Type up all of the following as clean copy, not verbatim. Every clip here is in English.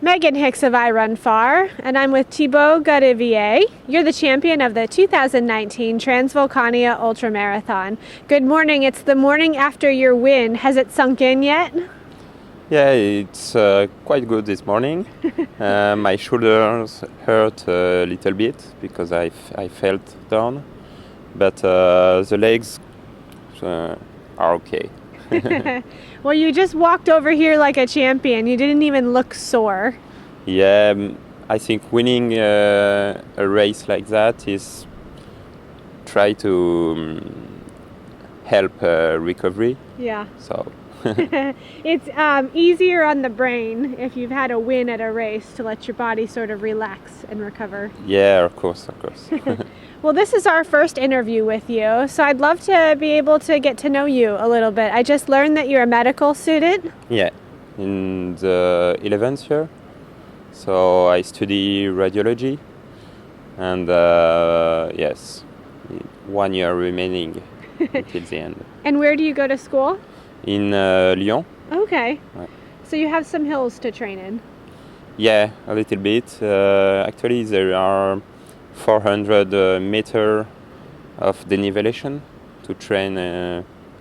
Megan Hicks of I Run Far, and I'm with Thibaut Garrivier. You're the champion of the 2019 Transvulcania Ultramarathon. Good morning. It's the morning after your win. Has it sunk in yet? Yeah, it's quite good this morning. My shoulders hurt a little bit because I felt down, but the legs are okay. Well, you just walked over here like a champion. You didn't even look sore. Yeah, I think winning a race like that is try to help recovery. Yeah. So It's easier on the brain if you've had a win at a race to let your body sort of relax and recover. yeah, of course. Well, this is our first interview with you, so I'd love to be able to get to know you a little bit. I just learned that you're a medical student. Yeah, in the 11th year. So I study radiology, and yes, 1 year remaining until the end. And where do you go to school? In Lyon. Okay. Right. So you have some hills to train in. Yeah, a little bit. Actually, there are 400 meter of denivellation to train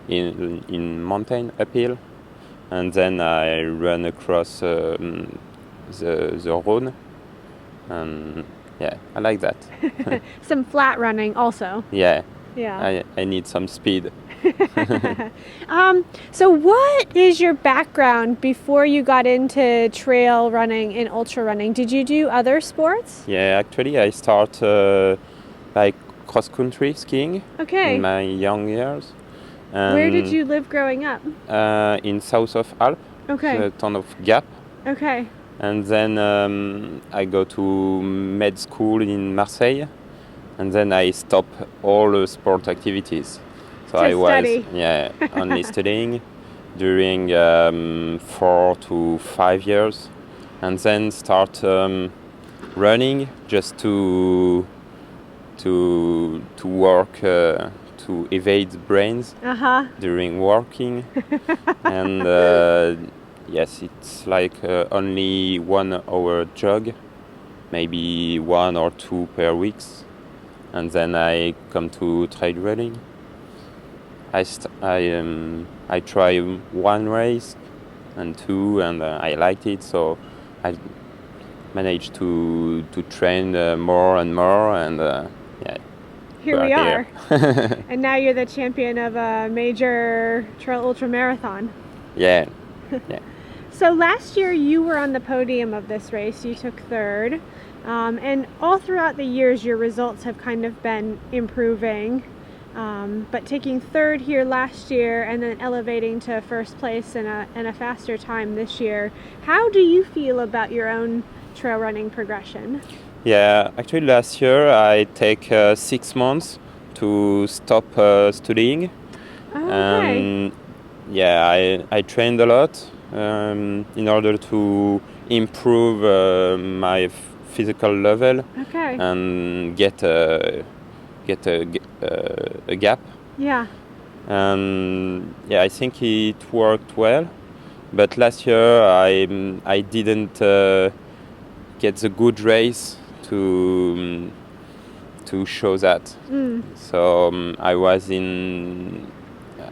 in mountain uphill, and then I run across the Rhône, and yeah, I like that. Some flat running also. Yeah, Yeah. I need some speed. So what is your background before you got into trail running and ultra running? Did you do other sports? Yeah, actually, I start by cross-country skiing Okay. in my young years. Where did you live growing up? In south of Alps, Okay. the town of Gap. Okay. And then I go to med school in Marseille, and then I stop all the sport activities. So To I was study. only studying during 4 to 5 years, and then start running just to work to evade brains during working, and yes, it's like only 1 hour jog, maybe 1 or 2 per week, and then I come to trail running. I try 1 race and 2, and I liked it, so I managed to train more and more, and yeah. Here we are. Here. And now you're the champion of a major trail ultramarathon. Yeah. So last year you were on the podium of this race. You took third. And all throughout the years your results have kind of been improving. But taking third here last year and then elevating to first place in a faster time this year, how do you feel about your own trail running progression? Yeah, actually last year I take 6 months to stop studying. Okay. Yeah, I trained a lot in order to improve my physical level. Okay. And get a gap. Yeah. Yeah, I think it worked well, but last year I didn't get the good race to show that. So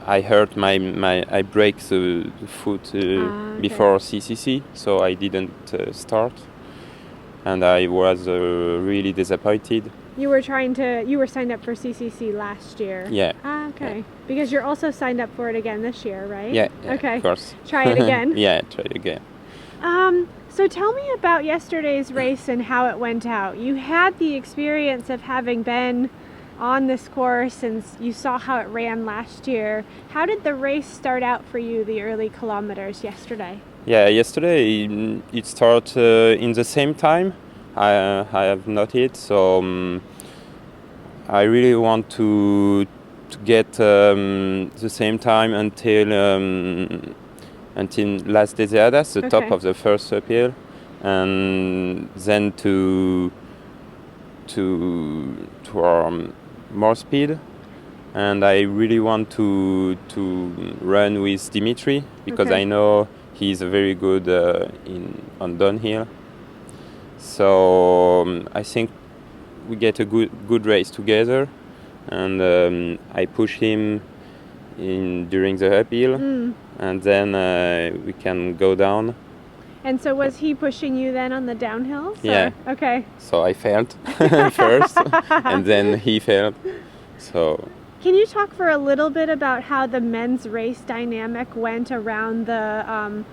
I hurt I break the foot Okay. before CCC, so I didn't start, and I was really disappointed. You were signed up for CCC last year. Yeah. Okay. Because you're also signed up for it again this year, right? Yeah, Okay. of course. Try it again. Yeah, try it again. So tell me about yesterday's race and how it went out. You had the experience of having been on this course and you saw how it ran last year. How did the race start out for you, the early kilometers yesterday? Yeah, yesterday it started in the same time. I have noted, so I really want to get the same time until Las Deseadas, the top of the first uphill, and then to more speed. And I really want to run with Dimitri because I know he's very good on downhill. So I think we get a good race together, and I push him during the uphill, and then we can go down. And so was he pushing you then on the downhills? Yeah. Or? Okay. So I failed first, and then he failed. So. Can you talk for a little bit about how the men's race dynamic went around the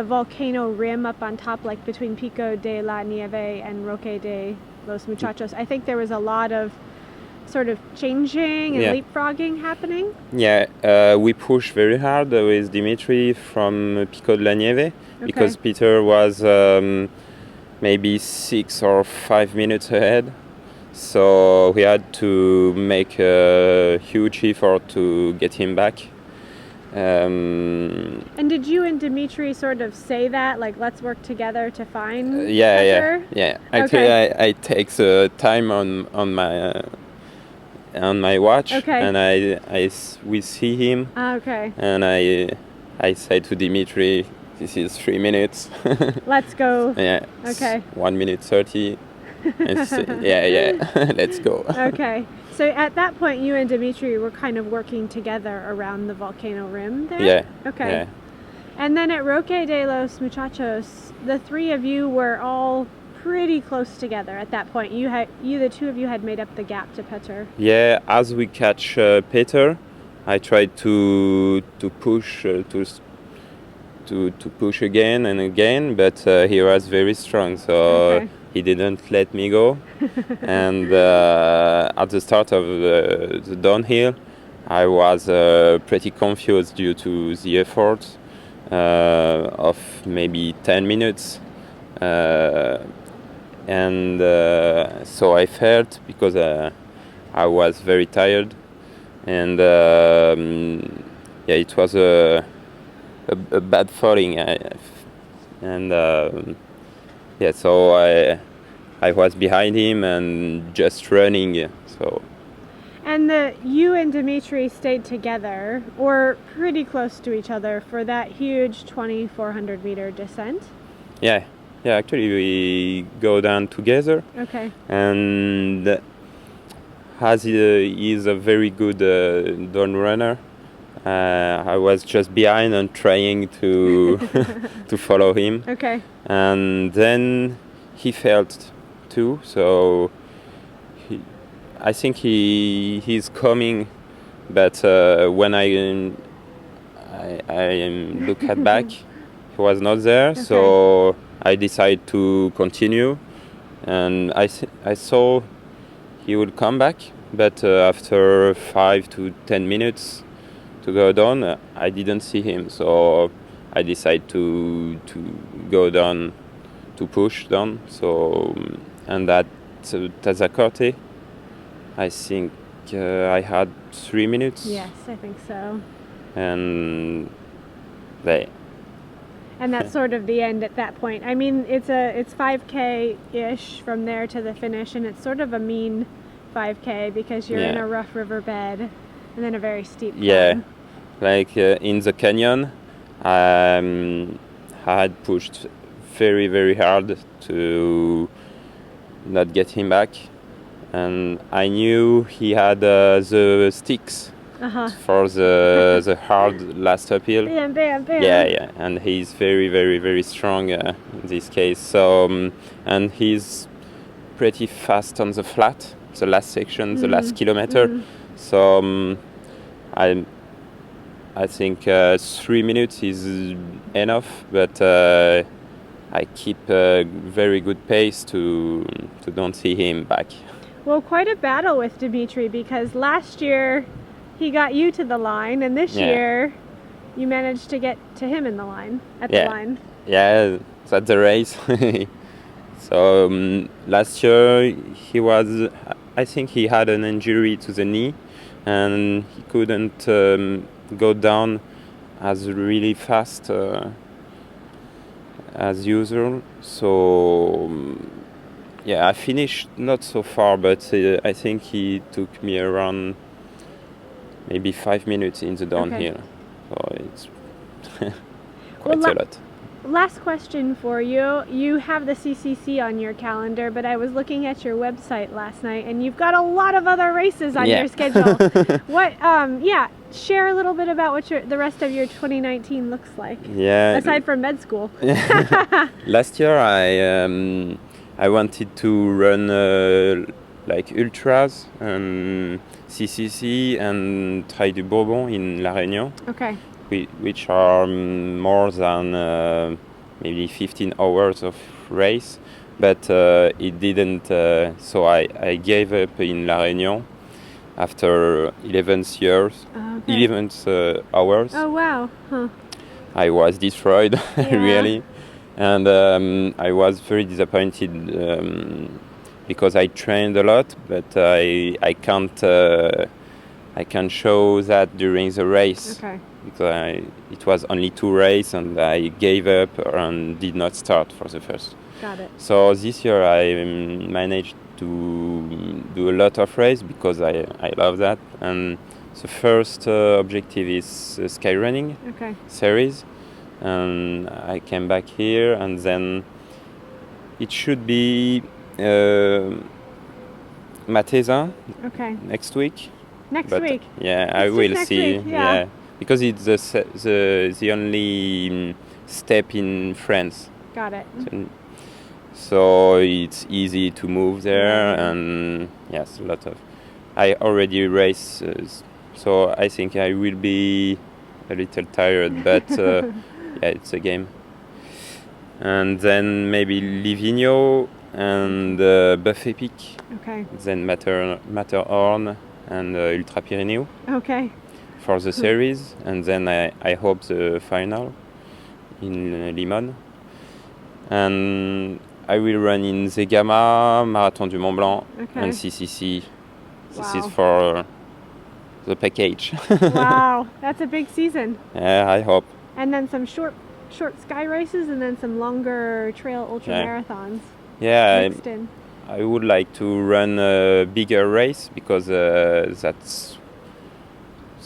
volcano rim up on top, like between Pico de la Nieve and Roque de los Muchachos? I think there was a lot of sort of changing and leapfrogging happening. Yeah, we pushed very hard with Dimitri from Pico de la Nieve, because Peter was maybe 6 or 5 minutes ahead. So we had to make a huge effort to get him back. And did you and Dimitri sort of say that, like, let's work together to find Yeah. Actually, I take the time on my watch, and we see him. And I say to Dimitri, this is 3 minutes. Let's go. Yeah. 1 minute 30. And say, let's go. Okay. So at that point, you and Dimitri were kind of working together around the volcano rim there? Yeah. Okay. Yeah. And then at Roque de los Muchachos, the three of you were all pretty close together at that point. The two of you had made up the gap to Peter. Yeah, as we catch Peter, I tried to push to push again and again, but he was very strong, so he didn't let me go. And at the start of the downhill, I was pretty confused due to the effort of maybe 10 minutes. And so I felt, because I was very tired, and it was a bad falling, so I was behind him and just running. So. And you and Dimitri stayed together, or pretty close to each other, for that huge 2,400 meter descent? Yeah, actually we go down together. Okay. And as he is a very good down runner, I was just behind and trying to to follow him. Okay. And then he failed too, so I think he's coming, but when I look back, he was not there. So I decided to continue, and I saw he would come back, but after 5 to 10 minutes to go down, I didn't see him. So I decided to go down, to push down. So and at Tazacorte, I think I had 3 minutes. Yes, I think so. And that's sort of the end at that point. I mean, it's 5K-ish from there to the finish, and it's sort of a mean 5K because you're in a rough riverbed and then a very steep climb. Yeah, like in the canyon, I had pushed very, very hard to not get him back. And I knew he had the sticks for the hard last uphill. Bam, bam, bam. Yeah, and he's very, very, very strong in this case. So and he's pretty fast on the flat, the last section, the last kilometer. So I think 3 minutes is enough, but I keep a very good pace to don't see him back. Well, quite a battle with Dimitri, because last year he got you to the line, and this year you managed to get to him in the line, the line. Yeah, that's the race. So last year I think he had an injury to the knee, and he couldn't go down as really fast as usual. So I finished not so far, but I think he took me around maybe 5 minutes in the downhill. So it's quite a lot. last question for you. You have the CCC on your calendar, but I was looking at your website last night, and you've got a lot of other races on your schedule. Share a little bit about what the rest of your 2019 looks like. Yeah. Aside from med school. Last year, I wanted to run like ultras and CCC and Trail du Bourbon in La Réunion. Okay. Which are more than maybe 15 hours of race, but it didn't. So I gave up in La Réunion after 11 years, 11 hours. Oh wow! Huh. I was destroyed really, and I was very disappointed because I trained a lot, but I can't show that during the race. Okay. Because it was only 2 races and I gave up and did not start for the first. Got it. So this year I managed to do a lot of races because I love that. And the first objective is skyrunning series. And I came back here and then it should be Mateza next week. Next week? Yeah, I will see. Yeah. Because it's the only step in France. Got it. So it's easy to move there, and yes, a lot of. I already race, so I think I will be a little tired, but yeah, it's a game. And then maybe Livigno and Buffet Peak. Okay. Then Matterhorn and Ultra Pyrénées. Okay. For the series, and then I hope the final in Limon. And I will run in Zegama, Marathon du Mont Blanc, and CCC. This is for the package. Wow, that's a big season. Yeah, I hope. And then some short sky races, and then some longer trail ultra marathons. Yeah, I would like to run a bigger race because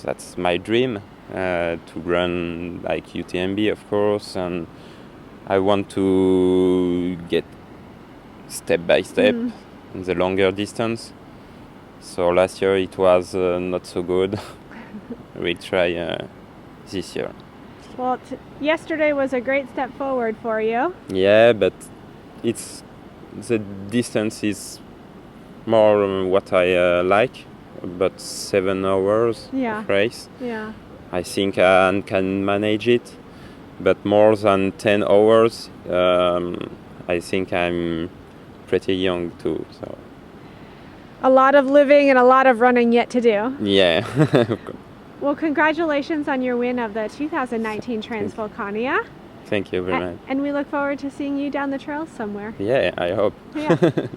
that's my dream, to run like UTMB, of course, and I want to get step by step in the longer distance. So last year it was not so good. We'll try this year. Well, yesterday was a great step forward for you. Yeah, but the distance is more what I like. About 7 hours of race. Yeah. I think I can manage it, but more than 10 hours, I think I'm pretty young too. So. A lot of living and a lot of running yet to do. Yeah. Well, congratulations on your win of the 2019 Transvulcania. Thank you very much. And we look forward to seeing you down the trails somewhere. Yeah, I hope. Yeah.